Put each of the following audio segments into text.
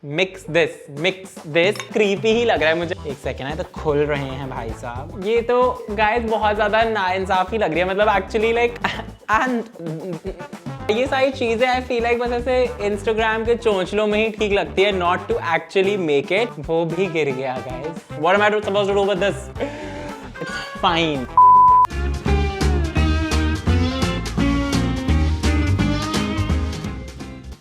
Mix this creepy ही लग रहा है मुझे। एक सेकेंड है तो खुल रहे हैं भाई साहब। ये तो गाइस बहुत ज्यादा नाइंसाफी लग रही है, मतलब एक्चुअली लाइक ये सारी चीजें आई फील लाइक बस ऐसे इंस्टाग्राम के चोंचलों में ही ठीक लगती है, not to actually make it. वो भी गिर गया guys. What am I supposed to do with this? It's fine.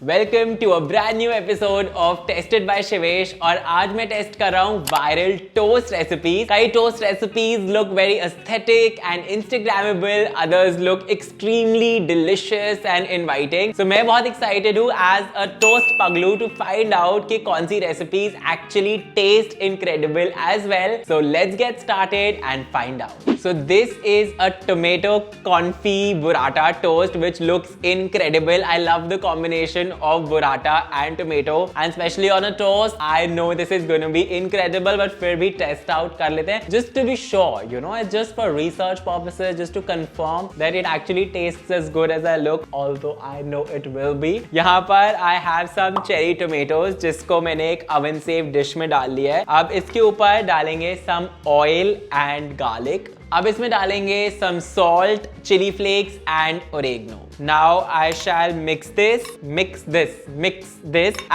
Welcome to a brand new episode of tested by Shivesh. और आज मैं टेस्ट कर रहा हूँ वायरल टोस्ट रेसिपीज। कई toast recipes look very aesthetic and Instagrammable, others look extremely delicious and inviting. So मैं बहुत excited हूँ एज अ टोस्ट पगलू टू फाइंड आउट कि कौन सी recipes actually taste incredible as well. So let's get started and find out. So this is a tomato confit burrata toast which looks incredible. I love the combination of burrata and tomato, and especially on a toast. I know this is going to be incredible, but फिर भी test out कर लेते हैं just to be sure, you know, it's just for research purposes, just to confirm that it actually tastes as good as I look, although I know it will be. यहाँ पर I have some cherry tomatoes जिसको मैंने एक oven safe dish में डाल लिया है। अब इसके ऊपर डालेंगे some oil and garlic। अब इसमें डालेंगे some salt, chili flakes and oregano. Now I shall mix this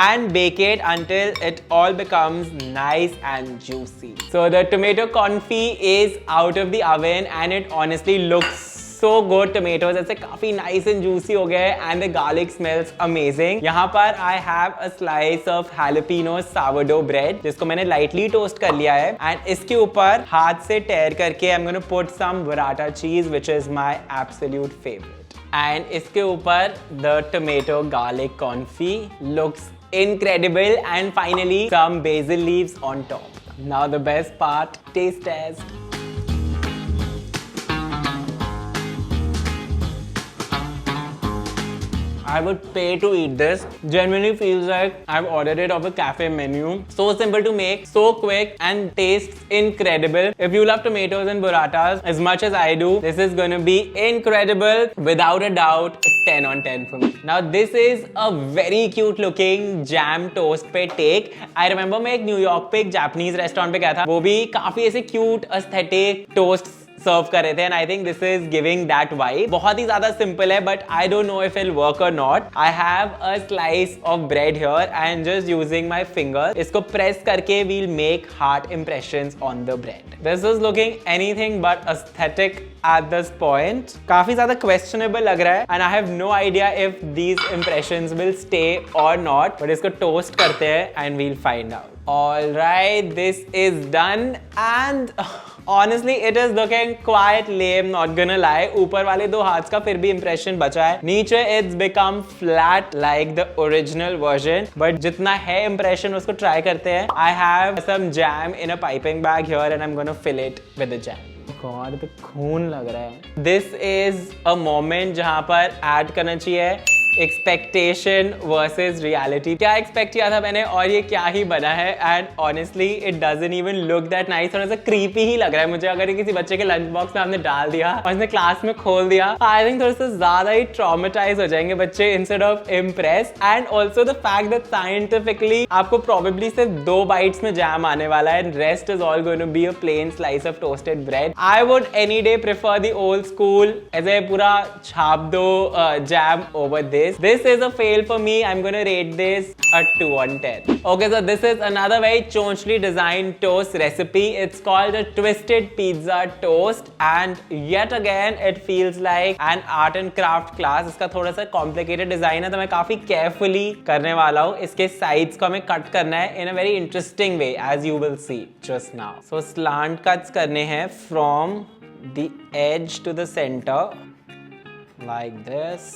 and bake it until it all becomes nice and juicy. So the tomato confit is out of the oven and it honestly looks so good. Tomatoes ऐसे काफी nice and juicy हो गए and the garlic smells amazing. यहाँ पर I have a slice of jalapeno sourdough bread जिसको मैंने lightly toast कर लिया है, and इसके ऊपर हाथ से tear करके I'm going to put some burrata cheese which is my absolute favorite. And इसके ऊपर the tomato garlic confit looks incredible, and finally some basil leaves on top. Now the best part, taste test. I would pay to eat this. Genuinely feels like I've ordered it off a cafe menu. So simple to make, so quick, and tastes incredible. If you love tomatoes and burratas as much as I do, this is going to be incredible. Without a doubt, 10 on 10 for me. Now this is a very cute looking jam toast पे take. I remember मैं एक New York पे एक Japanese restaurant पे गया था, वो भी काफी ऐसे cute aesthetic toast सर्व कर रहे थे, and I think this is giving that vibe. बहुत ही ज्यादा सिंपल है, but I don't know if it work or not. I have a slice of bread here and just using my finger इसको press करके we'll make heart impressions on the bread. This is looking anything but aesthetic at this point. काफी ज्यादा questionable लग रहा है and I have no idea if these impressions will stay और not, but इसको toast करते हैं and we'll find out. Alright, this is done and honestly it is looking quite lame, not gonna lie. ऊपर वाले दो हाथ का फिर भी impression बचा है, नीचे it's become flat like the original version, but जितना है impression उसको try करते हैं। I have some jam in a piping bag here and I'm gonna fill it with the jam. God, पे खून लग रहा है। This is a moment जहाँ पर add करना चाहिए एक्सपेक्टेशन वर्सेस रियलिटी। क्या एक्सपेक्ट किया था मैंने और ये क्या ही बना है, and honestly it doesn't even look that nice. थोड़ा सा क्रीपी ही लग रहा है मुझे। अगर ये किसी बच्चे के लंच बॉक्स में आपने डाल दिया और उसने क्लास में खोल दिया, आई थिंक थोड़ा सा ज्यादा ही ट्रॉमेटाइज हो जाएंगे बच्चे instead of impress. And also the fact that scientifically आपको प्रोबेबली सिर्फ 2 बाइट्स में जैम आने वाला है, rest is all going to be a plain slice of toasted bread. I would any day prefer the old school, ऐसे पूरा छाप दो jam over this. This is a fail for me. I'm going to rate this a 2 on 10. Okay, so this is another very chonchly designed toast recipe. It's called a twisted pizza toast, and yet again it feels like an art and craft class. इसका थोड़ा सा complicated design है, तो मैं काफी carefully करने वाला हूँ। इसके sides को हमें cut करना है in a very interesting way, as you will see just now. So slant cuts करने हैं from the edge to the center like this.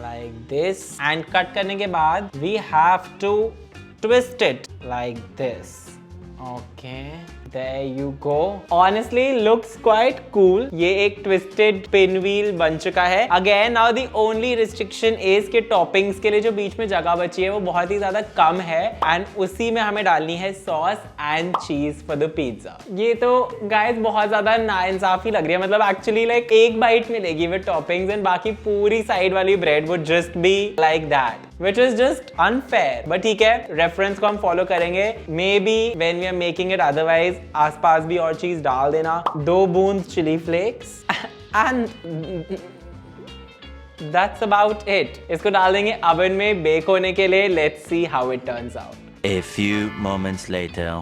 Like this, and cut करने के बाद we have to twist it like this. Okay, there you go. Honestly looks quite cool. ये एक twisted pinwheel बन चुका है। Again now the only restriction is कि toppings के लिए जो बीच में जगह बची है वो बहुत ही ज्यादा कम है, and उसी में हमें डालनी है sauce and cheese for the pizza. ये तो guys बहुत ज्यादा नाइंसाफी लग रही है, मतलब actually like एक bite मिलेगी with toppings and बाकी पूरी side वाली bread would just be like that. which is just unfair. But ठीक है, रेफरेंस को हम फॉलो करेंगे. Maybe when we are making it, otherwise आसपास भी और चीज डाल देना. 2 बूंद chilli flakes and that's about it. इसको डाल देंगे ओवन में बेक होने के लिए. Let's see how it turns out. A few moments later.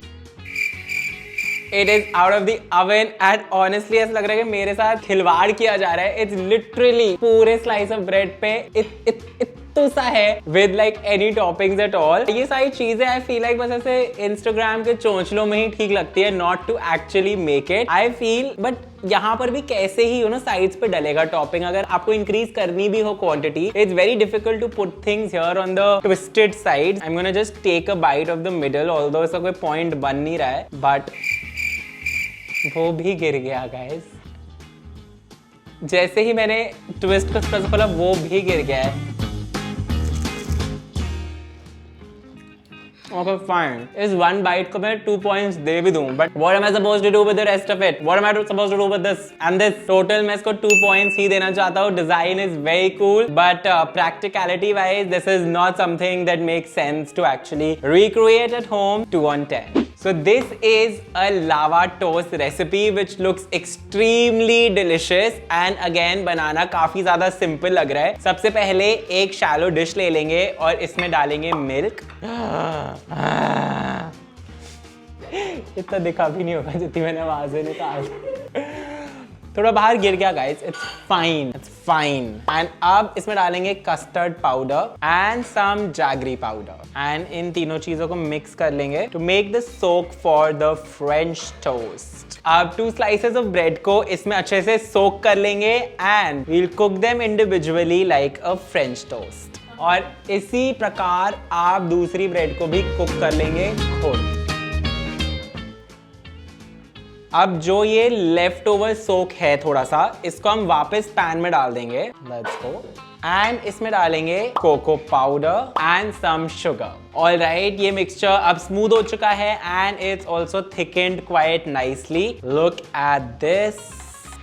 It is out of the oven and honestly ऐसा लग रहा है कि मेरे साथ खिलवाड़ किया जा रहा है. It's literally पूरे slice of bread पे इतना सा है with like any toppings at all. ये सारी चीजें I feel like बस ऐसे Instagram के चोंचलों में ही ठीक लगती है, not to actually make it. I feel but यहाँ पर भी कैसे ही साइड्स पे डलेगा टॉपिंग. अगर आपको इंक्रीज करनी भी हो quantity, it's very difficult to put things here on the twisted sides. I am gonna just take a bite of the middle, although इसका कोई पॉइंट बन नहीं रहा है, बट वो भी गिर गया गाइस. जैसे ही मैंने ट्विस्ट को थोड़ा सा खोला, वो भी गिर गया है. Okay, fine. इस one bite को मैं 2 points दे भी दूं, but what am I supposed to do with the rest of it? What am I supposed to do with this? And this total मैं इसको 2 points ही देना चाहता हूँ. Design is very cool, but practicality wise, this is not something that makes sense to actually recreate at home. 2 on 10. So this is a lava toast recipe which looks extremely delicious and again बनाना काफी ज्यादा simple लग रहा है. सबसे पहले एक shallow dish ले लेंगे और इसमें डालेंगे milk. इतना दिखा भी नहीं होगा जितनी मैंने आवाज़ें निकाली. थोड़ा बाहर गिर गया guys. It's fine, it's fine. And अब इसमें डालेंगे custard powder and some jaggery powder and इन तीनों चीजों को मिक्स कर लेंगे to make the soak for the French toast. अब 2 स्लाइसेस ऑफ ब्रेड को इसमें अच्छे से सोक कर लेंगे and we'll cook them individually like a French toast. और इसी प्रकार आप दूसरी ब्रेड को भी कुक कर लेंगे खुद. अब जो ये लेफ्ट ओवर सोक है थोड़ा सा, इसको हम वापस पैन में डाल देंगे. Let's go. एंड इसमें डालेंगे cocoa powder and some sugar. Alright, ये मिक्सचर अब स्मूथ हो चुका है and it's also thickened quite nicely. Look at this.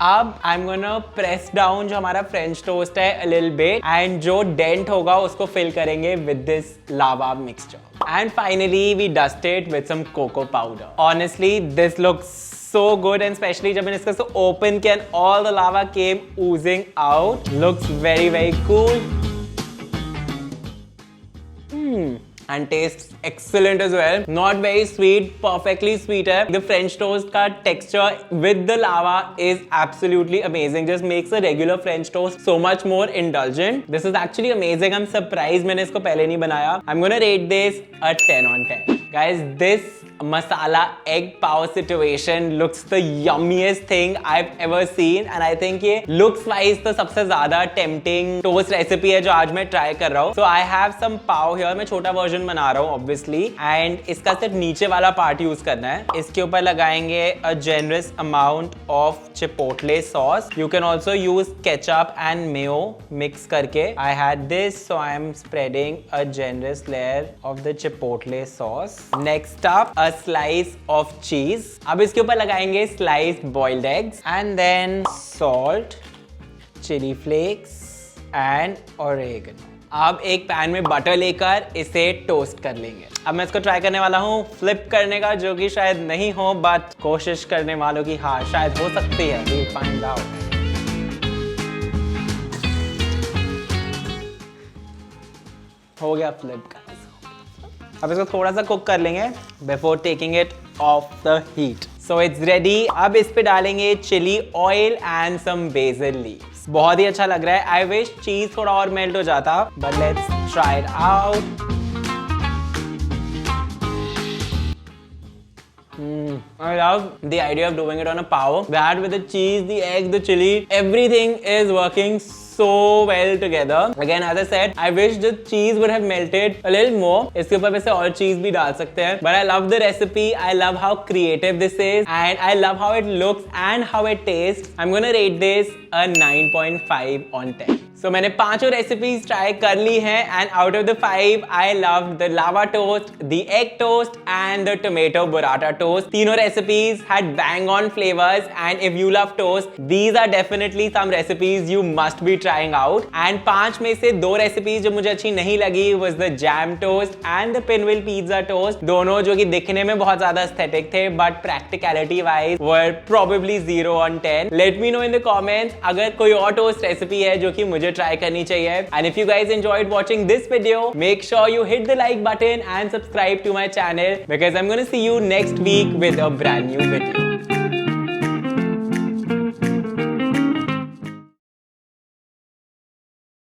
अब I am gonna press down जो हमारा फ्रेंच टोस्ट है a little bit एंड जो डेंट होगा उसको फिल करेंगे with this lava mixture. And finally we dust it with some cocoa powder. Honestly, this looks so good and especially जब मैंने इसको open किया and all the lava came oozing out. Looks very very cool. And tastes excellent as well. Not very sweet, perfectly sweet है. The French toast का texture with the lava is absolutely amazing. Just makes a regular French toast so much more indulgent. This is actually amazing. I'm surprised मैंने इसको पहले नहीं बनाया. I'm gonna rate this a 10 on 10. Guys, this masala egg pav situation looks the yummiest thing I've ever seen and I think ये looks wise तो सबसे ज्यादा tempting toast recipe है जो आज मैं try कर रहा हूँ. So I have some pav here. मैं छोटा version बना रहा हूँ obviously and इसका सिर्फ नीचे वाला part use करना है. इसके ऊपर लगाएंगे a generous amount of chipotle sauce. You can also use ketchup and mayo mix करके. I had this so I am spreading a generous layer of the chipotle sauce. Next up a slice of cheese. अब इसके ऊपर लगाएंगे sliced boiled eggs and then salt, chili flakes and oregano. अब एक pan में butter लेकर इसे toast कर लेंगे. अब मैं इसको ट्राई करने वाला हूँ फ्लिप करने का, जो कि शायद नहीं हो बट कोशिश करने वालों की हाँ शायद हो सकती है. We'll find out. हो गया फ्लिप का. अब इसको थोड़ा सा कुक कर लेंगे before taking it off the heat. So it's ready. अब इस पे डालेंगे chilli oil and some basil leaves. बहुत ही अच्छा लग रहा है. आई विश चीज थोड़ा और मेल्ट हो जाता but let's try it out. I love the idea of doing it on a pav. That with the cheese, the egg, the chili, everything is working so well together. Again, as I said, I wish the cheese would have melted a little more. इसके ऊपर वैसे और चीज भी डाल सकते हैं. But I love the recipe. I love how creative this is, and I love how it looks and how it tastes. I'm gonna rate this a 9.5 on 10. So मैंने पांचों रेसिपीज ट्राई कर ली हैं and out of the 5 I loved the lava toast, the egg toast and the tomato burrata toast. तीनों recipes had bang on flavors and if you love toast, these are definitely some recipes you must be trying out. And पांच में से दो recipes जो मुझे अच्छी नहीं लगी was the jam toast and the pinwheel pizza toast. दोनों जो कि दिखने में बहुत ज्यादा aesthetic थे but practicality wise were probably 0 on 10. Let me know in the comments अगर कोई और toast recipe है जो कि मुझे try करनी चाहिए. And if you guys enjoyed watching this video, make sure you hit the like button and subscribe to my channel because I'm gonna see you next week with a brand new video.